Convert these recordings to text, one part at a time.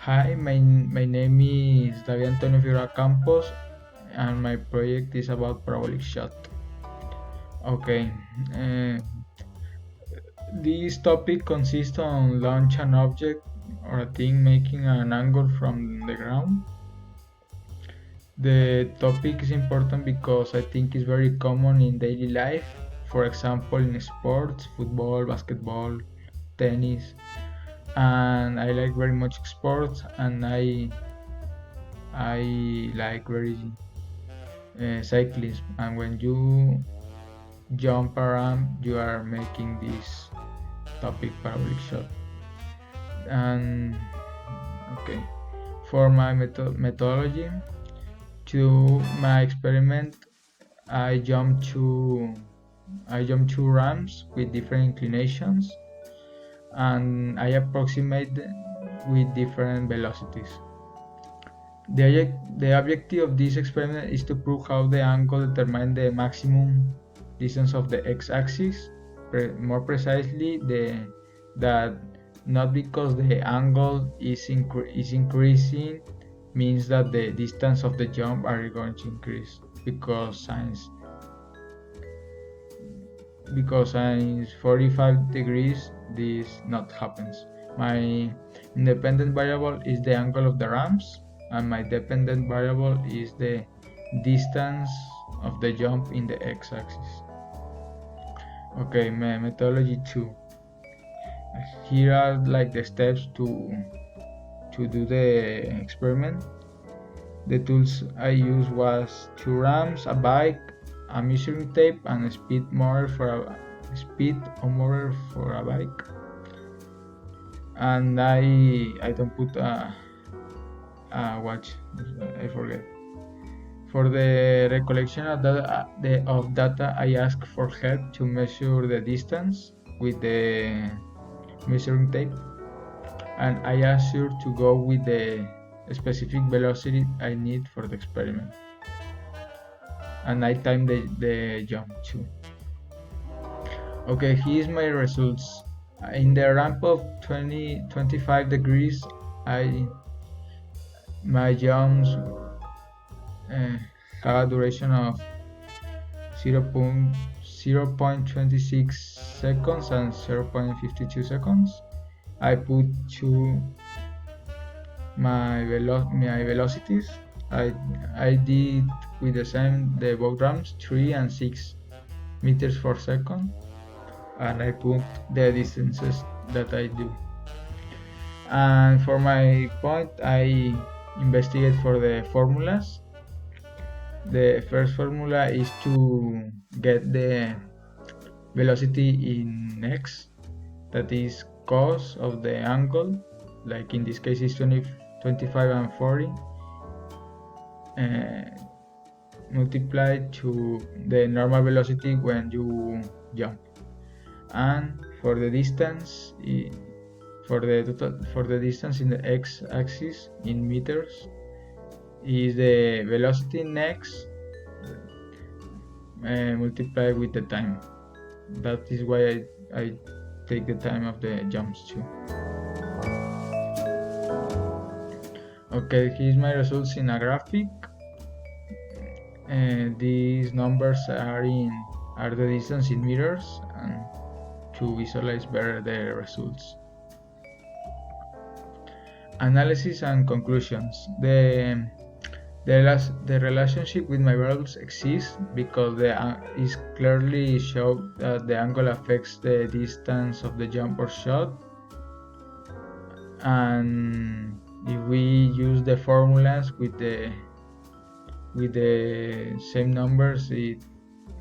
Hi, my name is David Antonio Figueroa Campos, and my project is about parabolic shot. Okay, uh, this topic consists on launch an object or a thing making an angle from the ground. The topic is important because I think it's very common in daily life. For example, in sports, football, basketball, tennis, and I like very much sports, and I like very cyclism, and when you jump around you are making this topic parabolic shot. And okay, for my methodology to my experiment, i jumped two I jumped two ramps with different inclinations, and I approximate with different velocities. The objective of this experiment is to prove how the angle determines the maximum distance of the x-axis. More precisely, that not because the angle is increasing means that the distance of the jump are going to increase, because since 45 degrees this not happens. My independent variable is the angle of the ramps, and my dependent variable is the distance of the jump in the x-axis. Okay, methodology 2. Here are like the steps to do the experiment. The tools I used was two ramps, a bike, a measuring tape, and a speed motor for a bike. And I don't put a watch, I forget. For the recollection of data, I ask for help to measure the distance with the measuring tape, and I ask you to go with the specific velocity I need for the experiment, and I time the jump too. Okay, here's my results. In the ramp of 25 degrees, my jumps have a duration of 0.26 seconds and 0.52 seconds. I put my velocities. I did with the both ramps 3 and 6 meters per second, and I put the distances that I do. And for my point, I investigate for the formulas. The first formula is to get the velocity in x, that is cos of the angle, like in this case is 25 and 40, multiplied to the normal velocity when you jump. And for the distance, for the distance in the x-axis in meters, is the velocity in x multiplied with the time. That is why I take the time of the jumps too. Okay, here's my results in a graphic. These numbers are the distance in meters, and to visualize better the results. Analysis and conclusions. The relationship with my variables exists because it clearly shows that the angle affects the distance of the jump or shot, and if we use the formulas with the same numbers, it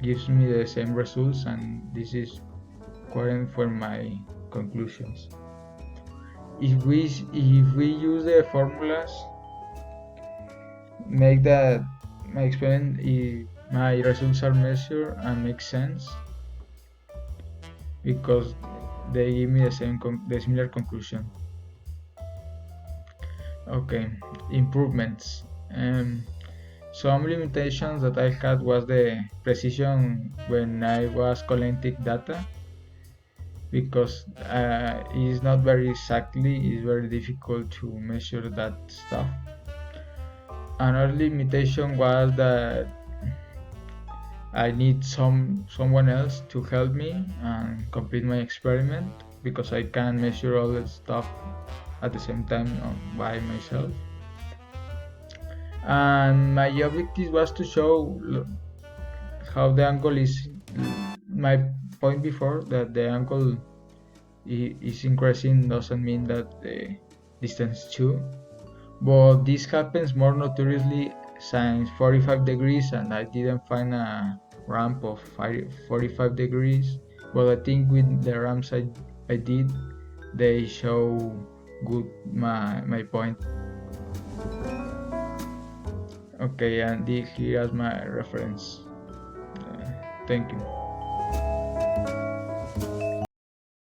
gives me the same results, and this is coherent for my conclusions. If we use the formulas, make that my experiment, my results are measured and make sense, because they give me the similar conclusion. Okay, improvements. Some limitations that I had was the precision when I was collecting data. because it's not very exactly, it's very difficult to measure that stuff. Another limitation was that I need someone else to help me and complete my experiment, because I can't measure all that stuff at the same time by myself. And my objective was to show how the angle is, my point before, that the angle is increasing doesn't mean that the distance too. But this happens more notoriously since 45 degrees, and I didn't find a ramp of 45 degrees. But I think with the ramps I did, they show good my point. Okay, and here is my reference. Thank you.